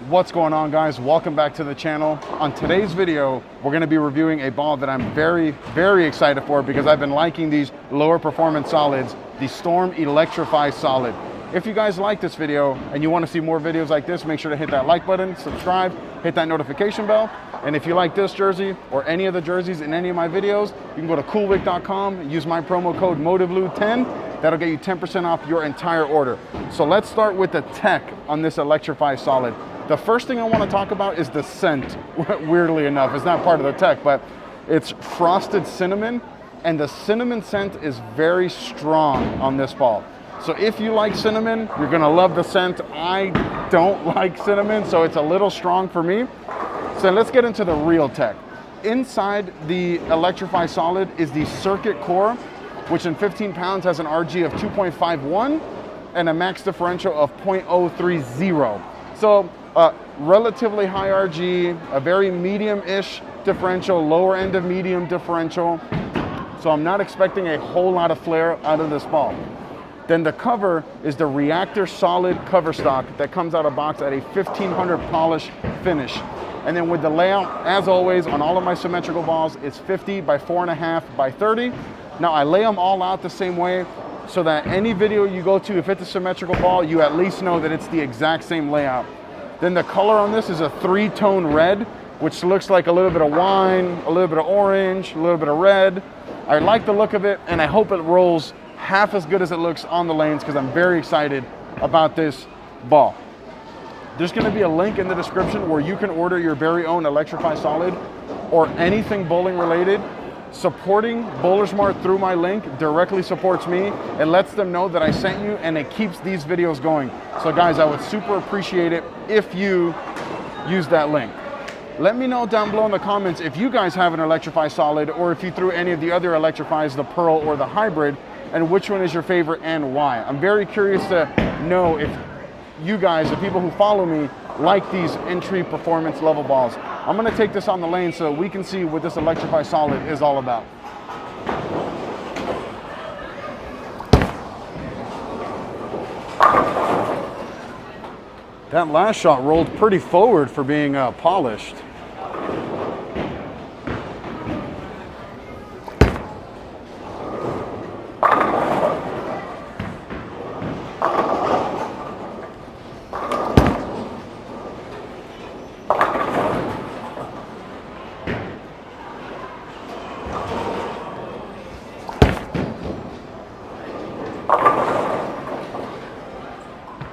What's going on, guys? Welcome back to the channel. On today's video, we're going to be reviewing a ball that I'm very excited for because I've been liking these lower performance solids, the Storm Electrify Solid. If you guys like this video and you want to see more videos like this, make sure to hit that like button, subscribe, hit that notification bell. And if you like this jersey or any of the jerseys in any of my videos, you can go to coolwick.com, use my promo code MOTIVLU10. That'll get you 10% off your entire order. So let's start with the tech on this Electrify Solid. The first thing I want to talk about is the scent. Weirdly enough, it's not part of the tech, but it's frosted cinnamon, and the cinnamon scent is very strong on this ball. So if you like cinnamon, you're gonna love the scent. I don't like cinnamon, so it's a little strong for me. So let's get into the real tech. Inside the Electrify Solid is the circuit core, which in 15 pounds has an RG of 2.51 and a max differential of 0.030. So relatively high RG, a very medium-ish differential, lower end of medium differential. So I'm not expecting a whole lot of flare out of this ball. Then the cover is the Reactor Solid cover stock that comes out of box at a 1500 polish finish. And then with the layout, as always, on all of my symmetrical balls, it's 50 by 4.5 by 30. Now I lay them all out the same way so that any video you go to, if it's a symmetrical ball, you at least know that it's the exact same layout. Then the color on this is a 3-tone red, which looks like a little bit of wine, a little bit of orange, a little bit of red. I like the look of it, and I hope it rolls half as good as it looks on the lanes because I'm very excited about this ball. There's going to be a link in the description where you can order your very own Electrify Solid or anything bowling related. Supporting Bowler Smart through my link directly supports me. It lets them know that I sent you, and it keeps these videos going. So guys, I would super appreciate it if you use that link. Let me know down below in the comments if you guys have an Electrify Solid or if you threw any of the other Electrifies, the Pearl or the Hybrid, and which one is your favorite and why. I'm very curious to know if you guys, the people who follow me, like these entry performance level balls. I'm gonna take this on the lane so we can see what this Electrify Solid is all about. That last shot rolled pretty forward for being polished.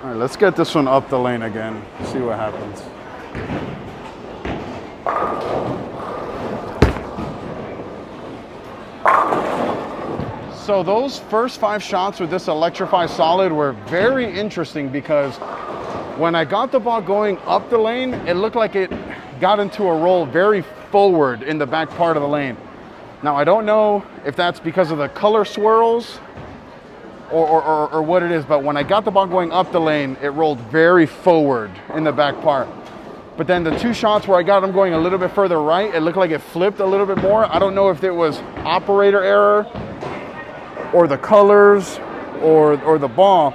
All right, let's get this one up the lane again, see what happens. So those first 5 shots with this Electrify Solid were very interesting because when I got the ball going up the lane, it looked like it got into a roll very forward in the back part of the lane. Now, I don't know if that's because of the color swirls or what it is, but when I got the ball going up the lane, it rolled very forward in the back part. But then the 2 shots where I got them going a little bit further right, it looked like it flipped a little bit more. I don't know if it was operator error or the colors or the ball.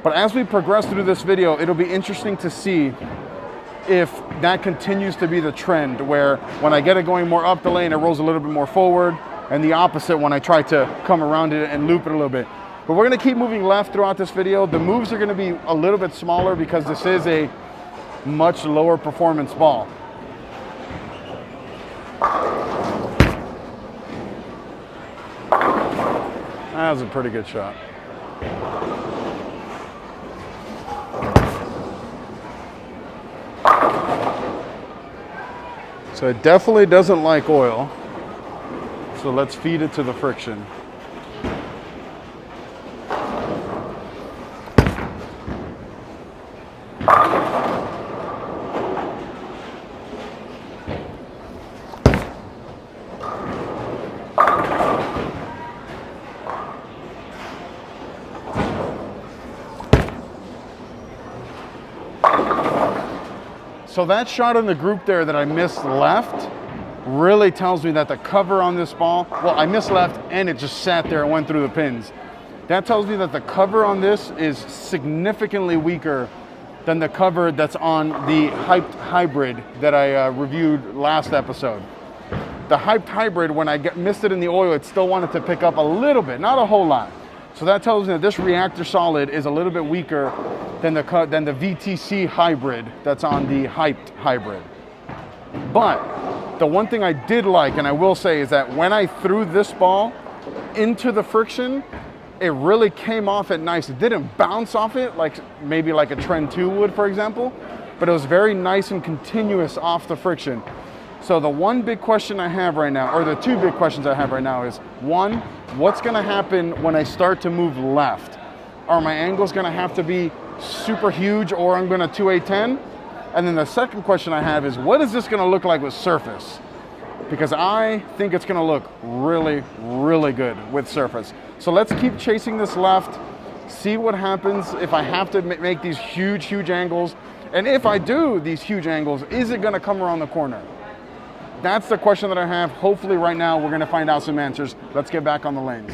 But as we progress through this video, it'll be interesting to see if that continues to be the trend, where when I get it going more up the lane, it rolls a little bit more forward, and the opposite when I try to come around it and loop it a little bit. But we're gonna keep moving left throughout this video. The moves are gonna be a little bit smaller because this is a much lower performance ball. That was a pretty good shot. So it definitely doesn't like oil. So let's feed it to the friction. So that shot in the group there that I missed left really tells me that the cover on this ball, well, I missed left and it just sat there and went through the pins. That tells me that the cover on this is significantly weaker than the cover that's on the Hyped Hybrid that I reviewed last episode. The Hyped Hybrid, when I missed it in the oil, it still wanted to pick up a little bit, not a whole lot. So that tells me that this reactor solid is a little bit weaker than the VTC Hybrid that's on the Hyped Hybrid. But the one thing I did like, and I will say, is that when I threw this ball into the friction, it really came off it nice. It didn't bounce off it like maybe like a Trend 2 would, for example, but it was very nice and continuous off the friction. So the one big question I have right now, or the two big questions I have right now is, one, what's gonna happen when I start to move left? Are my angles gonna have to be super huge, or I'm gonna 2A10? And then the second question I have is, what is this gonna look like with surface? Because I think it's gonna look really, really good with surface. So let's keep chasing this left, see what happens if I have to make these huge, huge angles. And if I do these huge angles, is it gonna come around the corner? That's the question that I have. Hopefully right now we're gonna find out some answers. Let's get back on the lanes.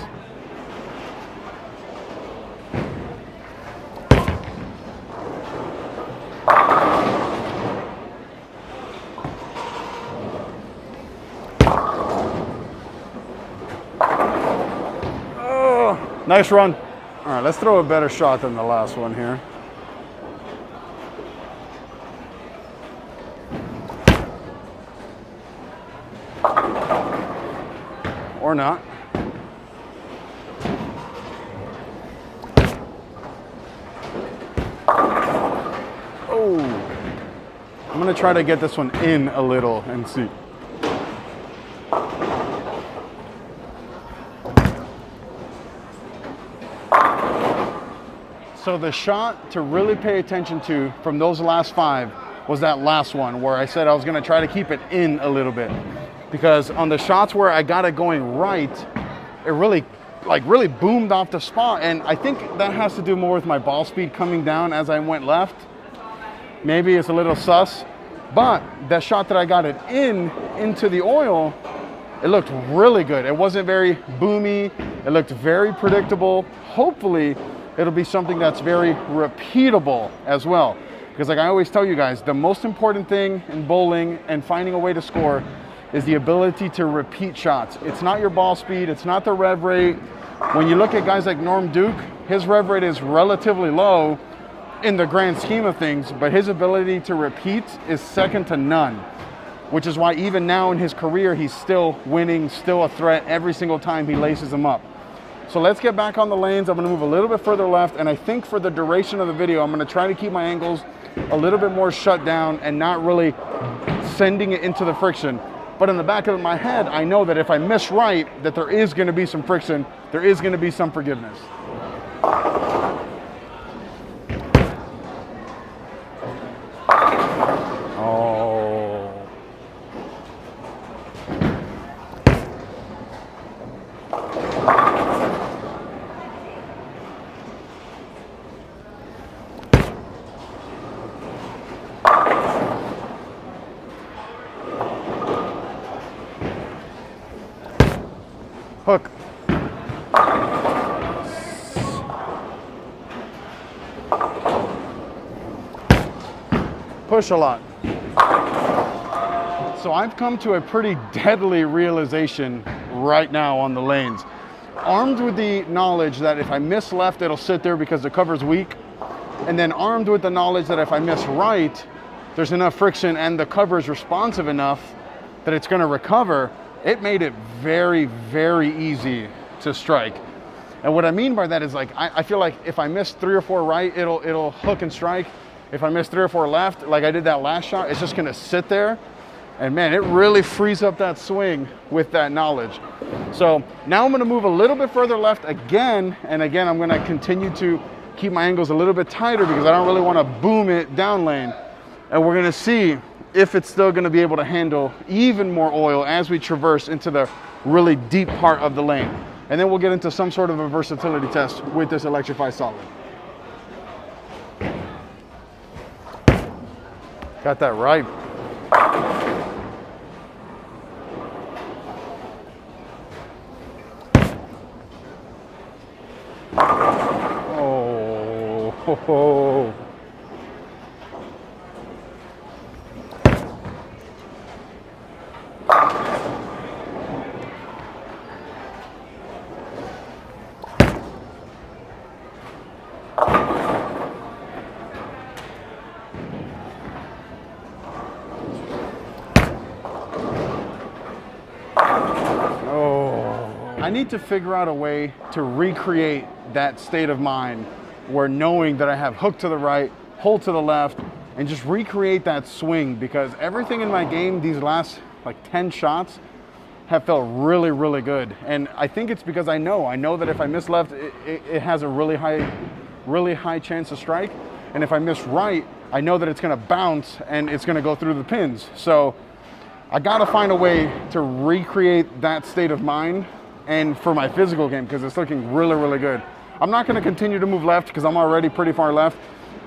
Oh, nice run. All right, let's throw a better shot than the last one here. Or not. Oh, I'm gonna try to get this one in a little and see. So the shot to really pay attention to from those last 5 was that last one where I said I was gonna try to keep it in a little bit. Because on the shots where I got it going right, it really boomed off the spot. And I think that has to do more with my ball speed coming down as I went left. Maybe it's a little sus, but that shot that I got it into the oil, it looked really good. It wasn't very boomy. It looked very predictable. Hopefully it'll be something that's very repeatable as well. Because like I always tell you guys, the most important thing in bowling and finding a way to score is the ability to repeat shots. It's not your ball speed, it's not the rev rate. When you look at guys like Norm Duke, his rev rate is relatively low in the grand scheme of things, but his ability to repeat is second to none, which is why even now in his career, he's still winning, still a threat every single time he laces them up. So let's get back on the lanes. I'm gonna move a little bit further left, and I think for the duration of the video, I'm gonna try to keep my angles a little bit more shut down and not really sending it into the friction. But in the back of my head, I know that if I miss right, that there is gonna be some friction, there is gonna be some forgiveness. Oh. Hook. Push a lot. So I've come to a pretty deadly realization right now on the lanes. Armed with the knowledge that if I miss left, it'll sit there because the cover's weak. And then armed with the knowledge that if I miss right, there's enough friction and the cover is responsive enough that it's gonna recover. It made it very, very easy to strike. And what I mean by that is like, I feel like if I miss 3 or 4 right, it'll hook and strike. If I miss 3 or 4 left, like I did that last shot, it's just gonna sit there. And man, it really frees up that swing with that knowledge. So now I'm gonna move a little bit further left again, and again, I'm gonna continue to keep my angles a little bit tighter because I don't really wanna boom it down lane. And we're gonna see if it's still gonna be able to handle even more oil as we traverse into the really deep part of the lane. And then we'll get into some sort of a versatility test with this Electrify Solid. Got that right. Oh, ho, ho. I need to figure out a way to recreate that state of mind where knowing that I have hook to the right, hold to the left, and just recreate that swing, because everything in my game these last like 10 shots have felt really, really good. And I think it's because I know that if I miss left, it has a really high chance to strike. And if I miss right, I know that it's gonna bounce and it's gonna go through the pins. So I gotta find a way to recreate that state of mind and for my physical game, because it's looking really, really good. I'm not gonna continue to move left because I'm already pretty far left.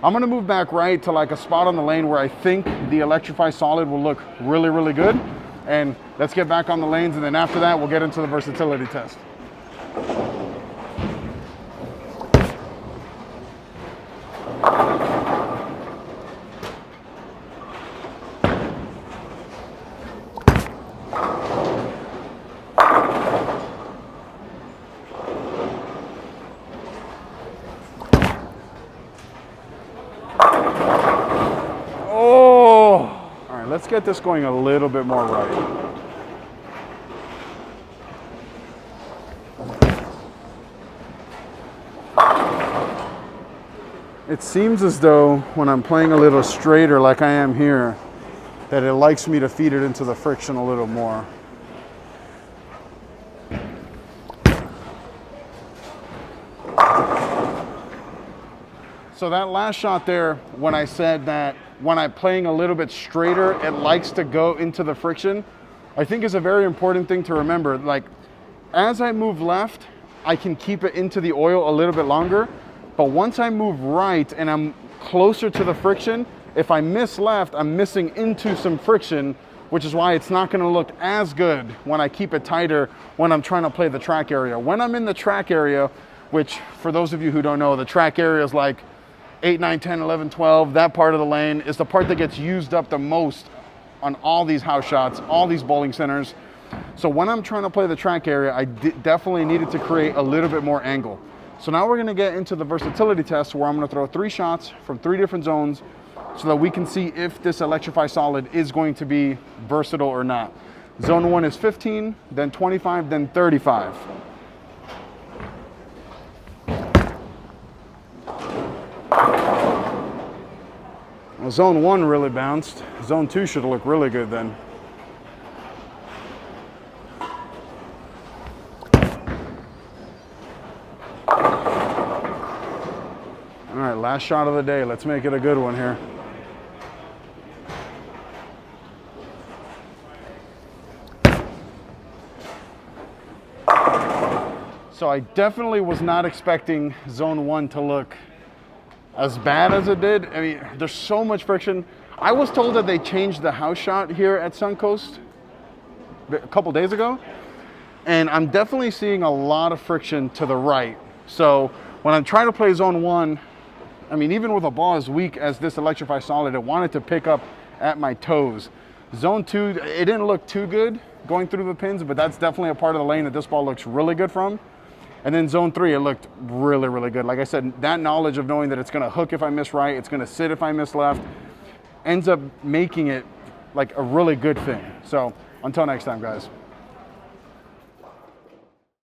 I'm gonna move back right to like a spot on the lane where I think the Electrify Solid will look really, really good. And let's get back on the lanes, and then after that, we'll get into the versatility test. Let's get this going a little bit more right. It seems as though when I'm playing a little straighter like I am here, that it likes me to feed it into the friction a little more. So that last shot there, when I said that when I'm playing a little bit straighter, it likes to go into the friction, I think is a very important thing to remember. Like, as I move left, I can keep it into the oil a little bit longer, but once I move right and I'm closer to the friction, if I miss left, I'm missing into some friction, which is why it's not gonna look as good when I keep it tighter when I'm trying to play the track area. When I'm in the track area, which for those of you who don't know, the track area is like 8, 9, 10, 11, 12, that part of the lane is the part that gets used up the most on all these house shots, all these bowling centers. So when I'm trying to play the track area, I definitely needed to create a little bit more angle. So now we're gonna get into the versatility test, where I'm gonna throw 3 shots from 3 different zones so that we can see if this Electrify Solid is going to be versatile or not. Zone 1 is 15, then 25, then 35. Well, zone 1 really bounced. Zone 2 should look really good then. All right, last shot of the day. Let's make it a good one here. So I definitely was not expecting zone 1 to look as bad as it did. I mean, there's so much friction. I was told that they changed the house shot here at Suncoast a couple days ago, and I'm definitely seeing a lot of friction to the right. So when I'm trying to play zone 1, I mean, even with a ball as weak as this Electrify Solid, it wanted to pick up at my toes. Zone 2, it didn't look too good going through the pins, but that's definitely a part of the lane that this ball looks really good from. And then zone 3, it looked really, really good. Like I said, that knowledge of knowing that it's gonna hook if I miss right, it's gonna sit if I miss left, ends up making it like a really good thing. So until next time, guys.